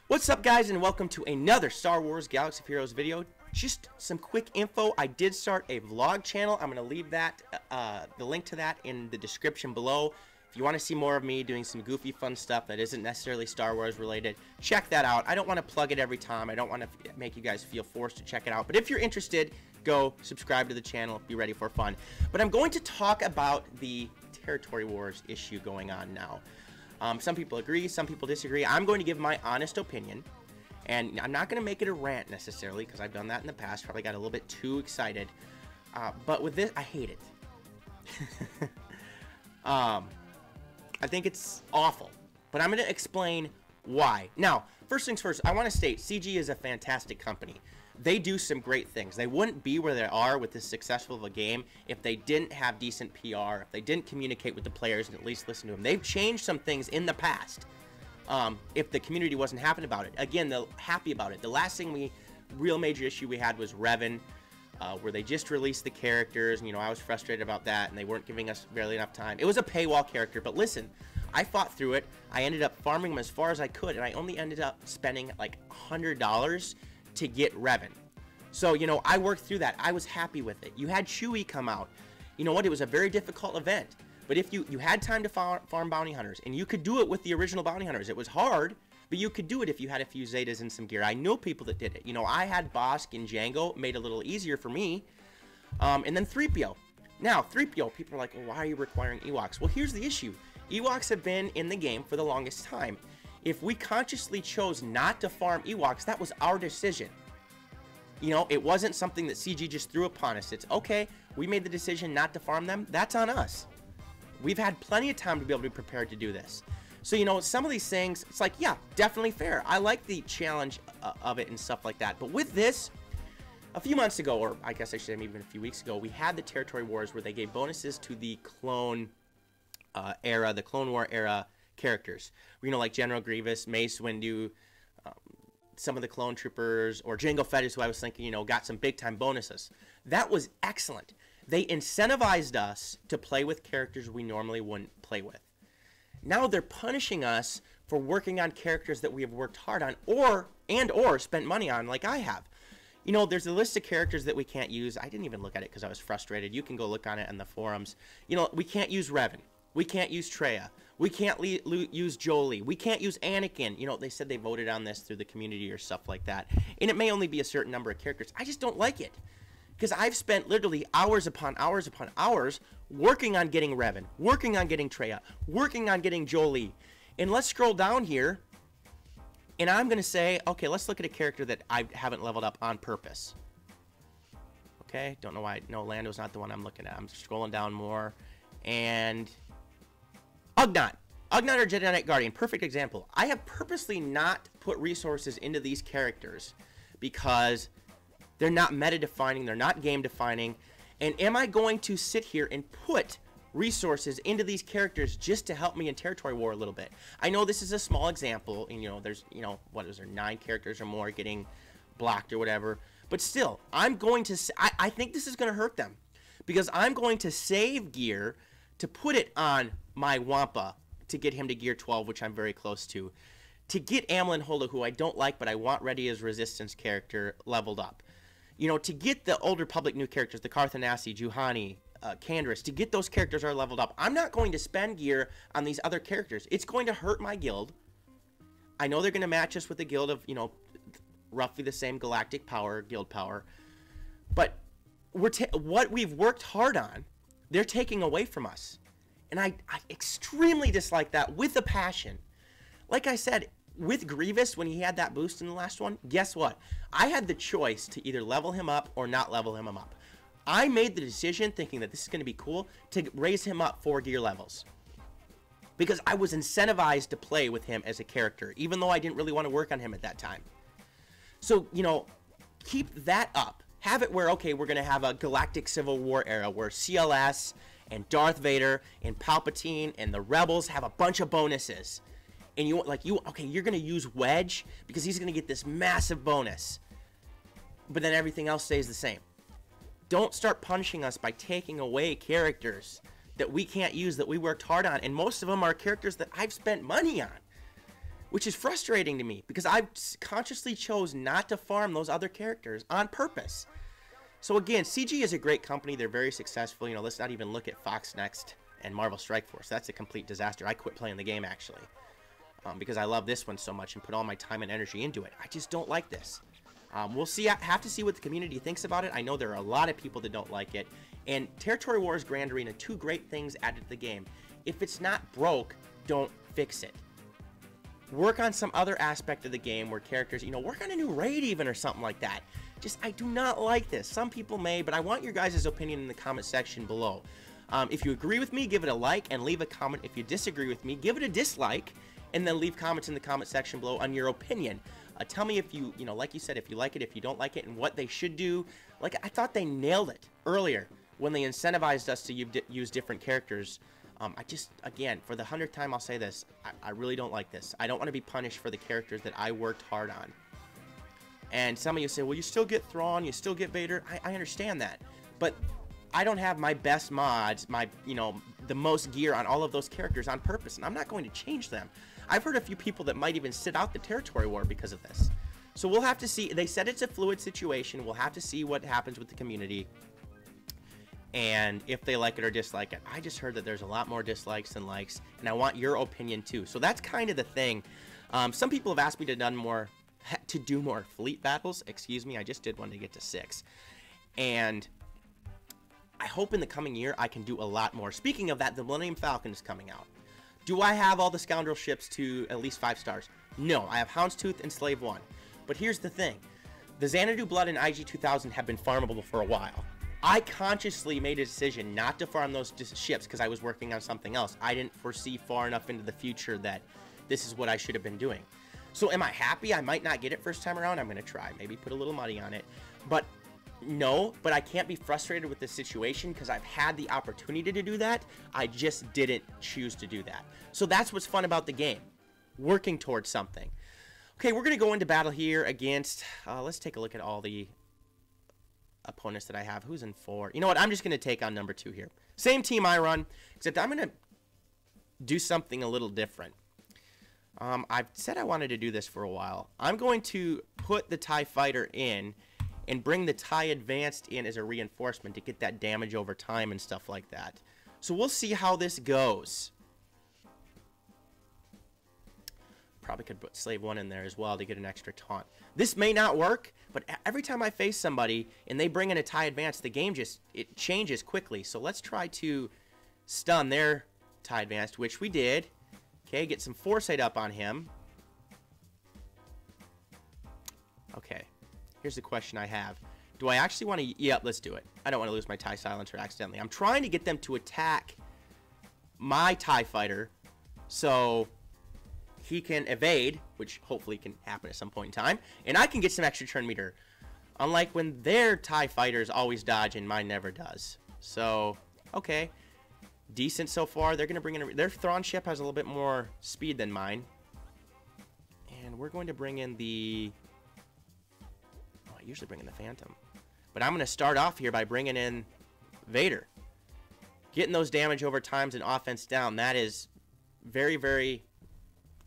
What's up, guys, and welcome to another Star Wars Galaxy of Heroes video. Just some quick info. I did start a vlog channel. I'm going to leave that the link to that in the description below. If you want to see more of me doing some goofy fun stuff that isn't necessarily Star Wars related, check that out. I don't want to plug it every time. I don't want to make you guys feel forced to check it out. But if you're interested, go subscribe to the channel. Be ready for fun. But I'm going to talk about the Territory Wars issue going on now. Some people agree, some people disagree. I'm going to give my honest opinion, and I'm not going to make it a rant necessarily, because I've done that in the past, probably got a little bit too excited. But with this, I hate it. I think it's awful, but I'm going to explain why. Now, first things first, I want to state CG is a fantastic company. They do some great things. They wouldn't be where they are with this successful of a game if they didn't have decent PR, if they didn't communicate with the players and at least listen to them. They've changed some things in the past. If the community wasn't happy about it. Again, they're happy about it. The last thing real major issue we had was Revan, where they just released the characters, and I was frustrated about that, and they weren't giving us barely enough time. It was a paywall character, but listen, I fought through it. I ended up farming them as far as I could, and I only ended up spending like $100 to get Revan. So, I worked through that. I was happy with it. You had Chewie come out. You know what? It was a very difficult event. But if you had time to farm bounty hunters, and you could do it with the original bounty hunters. It was hard, but you could do it if you had a few Zetas and some gear. I know people that did it. I had Bossk and Jango. Made it a little easier for me. And then 3PO. Now, 3PO, people are like, well, why are you requiring Ewoks? Well, here's the issue. Ewoks have been in the game for the longest time. If we consciously chose not to farm Ewoks, that was our decision. It wasn't something that CG just threw upon us. It's, okay, we made the decision not to farm them. That's on us. We've had plenty of time to be able to be prepared to do this. So, some of these things, it's like, yeah, definitely fair. I like the challenge of it and stuff like that. But with this, a few months ago, or I guess I should say even a few weeks ago, we had the Territory Wars where they gave bonuses to the clone era, the Clone War era characters. Like General Grievous, Mace Windu, some of the clone troopers, or Jango Fett is who I was thinking, got some big time bonuses. That was excellent. They incentivized us to play with characters we normally wouldn't play with. Now they're punishing us for working on characters that we have worked hard on or spent money on, like I have. There's a list of characters that we can't use. I didn't even look at it because I was frustrated. You can go look on it in the forums. We can't use Revan. We can't use Traya. We can't use Jolie. We can't use Anakin. They said they voted on this through the community or stuff like that. And it may only be a certain number of characters. I just don't like it. Because I've spent literally hours upon hours upon hours working on getting Revan, working on getting Traya, working on getting Jolie. And let's scroll down here. And I'm going to say, okay, let's look at a character that I haven't leveled up on purpose. Okay, don't know why. No, Lando's not the one I'm looking at. I'm scrolling down more. And Ugnaught. Ugnaught or Jedi Knight Guardian. Perfect example. I have purposely not put resources into these characters because they're not meta-defining. They're not game-defining. And am I going to sit here and put resources into these characters just to help me in Territory War a little bit? I know this is a small example. And, there's, what is there, 9 characters or more getting blocked or whatever. But still, I'm going to... I think this is going to hurt them. Because I'm going to save gear to put it on my Wampa to get him to gear 12, which I'm very close to get Amlin Hola, who I don't like, but I want ready as Resistance character leveled up. To get the Old Republic new characters, the Carthanasi, Juhani, Canderous, to get those characters are leveled up. I'm not going to spend gear on these other characters. It's going to hurt my guild. I know they're going to match us with a guild of, roughly the same galactic power, guild power. But what we've worked hard on, they're taking away from us. And I extremely dislike that with a passion. Like I said, with Grievous, when he had that boost in the last one, guess what? I had the choice to either level him up or not level him up. I made the decision, thinking that this is going to be cool, to raise him up 4 gear levels. Because I was incentivized to play with him as a character, even though I didn't really want to work on him at that time. So, keep that up. Have it where, okay, we're going to have a Galactic Civil War era where CLS and Darth Vader and Palpatine and the Rebels have a bunch of bonuses. And okay, you're going to use Wedge because he's going to get this massive bonus. But then everything else stays the same. Don't start punishing us by taking away characters that we can't use, that we worked hard on. And most of them are characters that I've spent money on. which is frustrating to me because I consciously chose not to farm those other characters on purpose. So again, CG is a great company. They're very successful. You know, let's not even look at Fox Next and Marvel Strike Force. That's a complete disaster. I quit playing the game, actually, because I love this one so much and put all my time and energy into it. I just don't like this. We'll see. I have to see what the community thinks about it. I know there are a lot of people that don't like it. And Territory Wars Grand Arena, two great things added to the game. If it's not broke, don't fix it. Work on some other aspect of the game where characters, you know, work on a new raid even or something like that. Just, I do not like this. Some people may, but I want your guys' opinion in the comment section below. If you agree with me, give it a like and leave a comment. If you disagree with me, give it a dislike and then leave comments in the comment section below on your opinion. Tell me if you know, like you said, if you like it, if you don't like it, and what they should do. Like, I thought they nailed it earlier when they incentivized us to use different characters. I just, again, for the 100th time, I'll say this. I really don't like this. I don't want to be punished for the characters that I worked hard on. And some of you say, well, you still get Thrawn, you still get Vader. I understand that. But I don't have my best mods, you know, the most gear on all of those characters on purpose, and I'm not going to change them. I've heard a few people that might even sit out the territory war because of this. So we'll have to see. They said it's a fluid situation. We'll have to see what happens with the community and if they like it or dislike it. I just heard that there's a lot more dislikes than likes, and I want your opinion too. So that's kind of the thing. Some people have asked me to do more fleet battles. Excuse me, I just did one to get to 6. And I hope in the coming year I can do a lot more. Speaking of that, the Millennium Falcon is coming out. Do I have all the Scoundrel ships to at least 5 stars? No, I have Houndstooth and Slave 1. But here's the thing. The Xanadu Blood and IG-2000 have been farmable for a while. I consciously made a decision not to farm those ships because I was working on something else. I didn't foresee far enough into the future that this is what I should have been doing. So am I happy I might not get it first time around? I'm going to try. Maybe put a little money on it. But no, but I can't be frustrated with this situation because I've had the opportunity to do that. I just didn't choose to do that. So that's what's fun about the game. Working towards something. Okay, we're going to go into battle here against... let's take a look at all the opponents that I have. Who's in 4? You know what? I'm just going to take on number 2 here. Same team I run, except I'm going to do something a little different. I've said I wanted to do this for a while. I'm going to put the TIE Fighter in and bring the TIE Advanced in as a reinforcement to get that damage over time and stuff like that. So we'll see how this goes. Probably could put Slave 1 in there as well to get an extra taunt. This may not work, but every time I face somebody and they bring in a TIE Advanced, the game it changes quickly. So let's try to stun their TIE Advanced, which we did. Okay, get some foresight up on him. Okay, here's the question I have. Do I actually want to... Yeah, let's do it. I don't want to lose my TIE Silencer accidentally. I'm trying to get them to attack my TIE Fighter so he can evade, which hopefully can happen at some point in time, and I can get some extra turn meter. Unlike when their TIE Fighters always dodge and mine never does. So, okay. Decent so far. They're going to bring in... Their Thrawn ship has a little bit more speed than mine. And we're going to bring in the... Oh, I usually bring in the Phantom. But I'm going to start off here by bringing in Vader. Getting those damage over times and offense down. That is very, very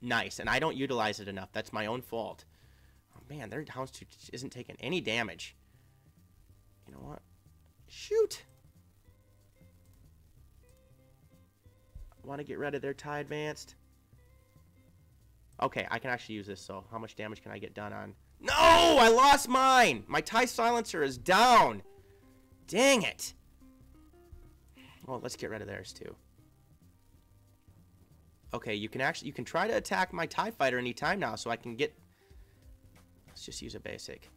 nice. And I don't utilize it enough. That's my own fault. Oh, man, their Houndstooth isn't taking any damage. You know what? Shoot! Want to get rid of their TIE Advanced. Okay, I can actually use this, so how much damage can I get done on... No! I lost mine! My TIE Silencer is down! Dang it! Well, let's get rid of theirs, too. Okay, you can try to attack my TIE Fighter anytime now, so I can get... Let's just use a basic.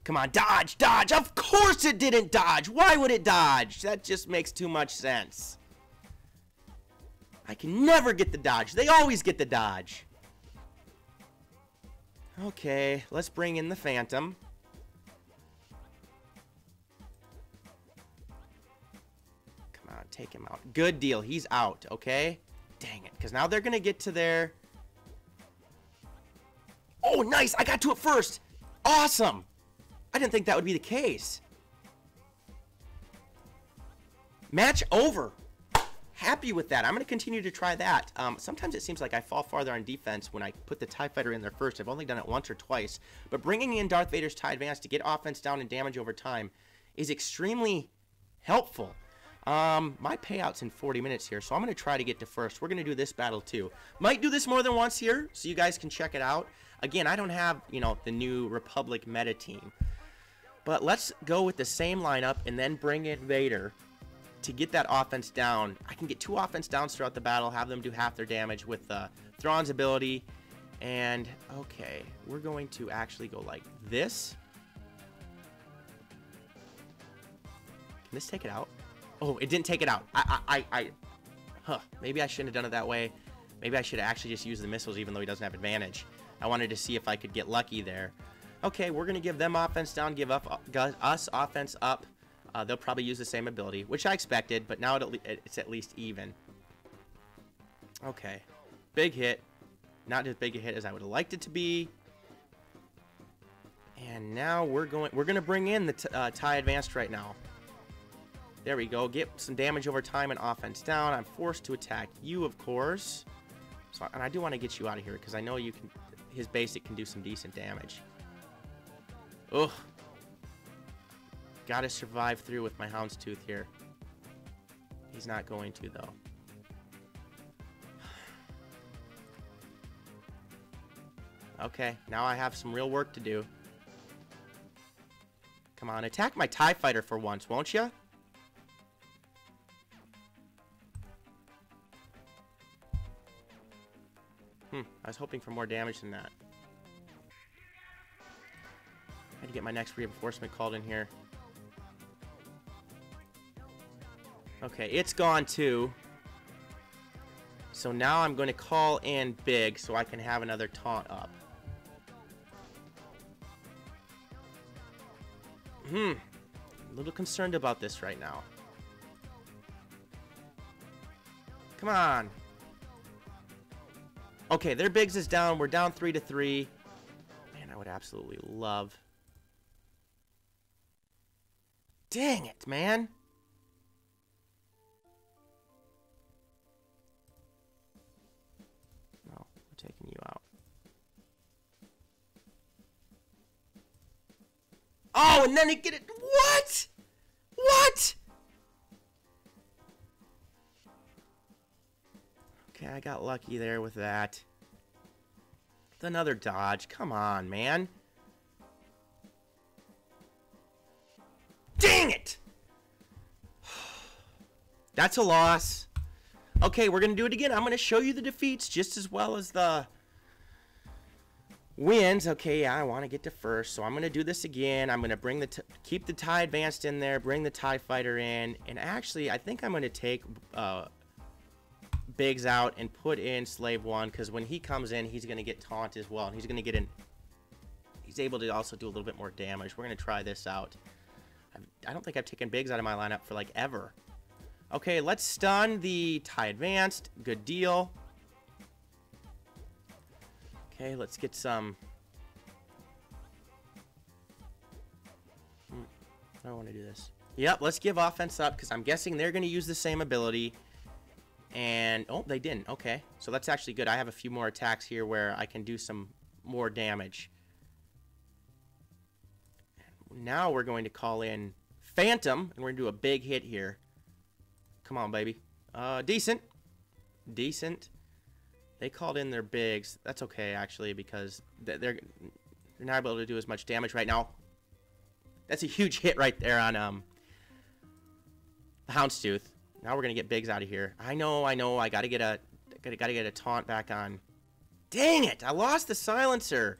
Come on, dodge! Dodge! Of course it didn't dodge! Why would it dodge? That just makes too much sense. I can never get the dodge. They always get the dodge. Okay, let's bring in the Phantom. Come on, take him out. Good deal. He's out, okay? Dang it, because now they're going to get to their... Oh, nice! I got to it first! Awesome! I didn't think that would be the case. Match over. happy with that. I'm going to continue to try that. Sometimes it seems like I fall farther on defense when I put the TIE Fighter in there first. I've only done it once or twice. But bringing in Darth Vader's TIE Advance to get offense down and damage over time is extremely helpful. My payout's in 40 minutes here, so I'm going to try to get to first. We're going to do this battle too. Might do this more than once here, so you guys can check it out. Again, I don't have, you know, the new Republic meta team. But let's go with the same lineup and then bring in Vader to get that offense down. I can get 2 offense downs throughout the battle, have them do half their damage with Thrawn's ability. And, okay, we're going to actually go like this. Can this take it out? Oh, it didn't take it out. Maybe I shouldn't have done it that way. Maybe I should have actually just used the missiles even though he doesn't have advantage. I wanted to see if I could get lucky there. Okay, we're going to give them offense down, give us offense up. They'll probably use the same ability, which I expected, but now it's at least even. Okay. Big hit. Not as big a hit as I would have liked it to be. And now we're going to bring in the TIE Advanced right now. There we go. Get some damage over time and offense down. I'm forced to attack you, of course. So, and I do want to get you out of here because I know you can. His basic can do some decent damage. Ugh. Gotta survive through with my Houndstooth here. He's not going to, though. Okay, now I have some real work to do. Come on, attack my TIE Fighter for once, won't you? I was hoping for more damage than that. I had to get my next reinforcement called in here. Okay, it's gone too. So now I'm going to call in big so I can have another taunt up. A little concerned about this right now. Come on. Okay, their bigs is down. We're down 3-3. Man, I would absolutely love... Dang it, man. No, we're taking you out. Oh, and then he get it. What? What? Okay, I got lucky there with that. Another dodge. Come on, man. Dang it! That's a loss. Okay, we're going to do it again. I'm going to show you the defeats just as well as the wins. Okay, yeah, I want to get to first, so I'm going to do this again. I'm going to keep the TIE Advanced in there, bring the TIE Fighter in, and actually, I think I'm going to take Biggs out and put in Slave One, because when he comes in, he's going to get taunt as well, and he's going to get in. He's able to also do a little bit more damage. We're going to try this out. I don't think I've taken Biggs out of my lineup for, like, ever. Okay, let's stun the TIE Advanced. Good deal. Okay, let's get some... I don't want to do this. Yep, let's give offense up, because I'm guessing they're going to use the same ability. And, oh, they didn't. Okay, so that's actually good. I have a few more attacks here where I can do some more damage. Now we're going to call in Phantom, and we're going to do a big hit here. Come on, baby. Decent. Decent. They called in their bigs. That's okay, actually, because they're not able to do as much damage right now. That's a huge hit right there on the Houndstooth. Now we're going to get bigs out of here. I know. I got to get a taunt back on. Dang it. I lost the silencer.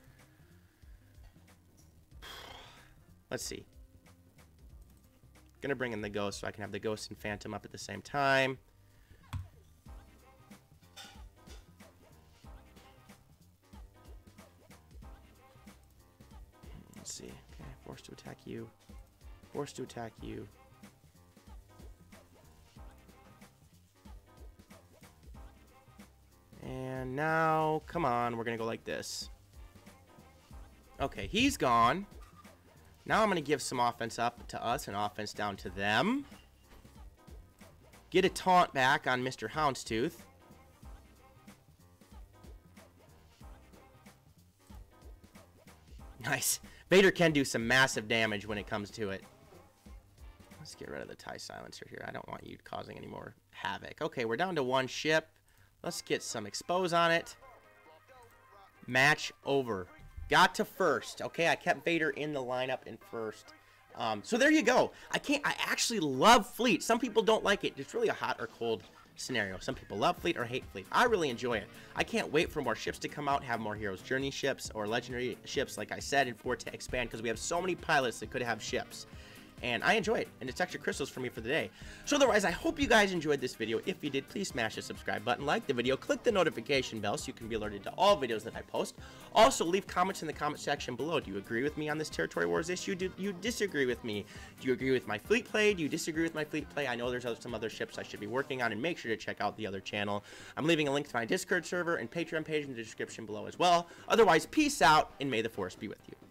Let's see. Gonna bring in the Ghost so I can have the Ghost and Phantom up at the same time. Let's see. Okay, forced to attack you. Forced to attack you. And now, come on, we're gonna go like this. Okay, he's gone. Now I'm going to give some offense up to us and offense down to them. get a taunt back on Mr. Houndstooth. Nice. Vader can do some massive damage when it comes to it. Let's get rid of the TIE Silencer here. I don't want you causing any more havoc. Okay, we're down to 1 ship. Let's get some expose on it. Match over. Got to first. Okay, I kept Vader in the lineup in first. So there you go. I actually love Fleet. Some people don't like it. It's really a hot or cold scenario. Some people love Fleet or hate Fleet. I really enjoy it. I can't wait for more ships to come out, have more Heroes Journey ships or Legendary ships, like I said, and for it to expand, because we have so many pilots that could have ships. And I enjoy it, and it's extra crystals for me for the day. So otherwise, I hope you guys enjoyed this video. If you did, please smash the subscribe button, like the video, click the notification bell so you can be alerted to all videos that I post. Also, leave comments in the comment section below. Do you agree with me on this Territory Wars issue? Do you disagree with me? Do you agree with my fleet play? Do you disagree with my fleet play? I know there's some other ships I should be working on, and make sure to check out the other channel. I'm leaving a link to my Discord server and Patreon page in the description below as well. Otherwise, peace out, and may the Force be with you.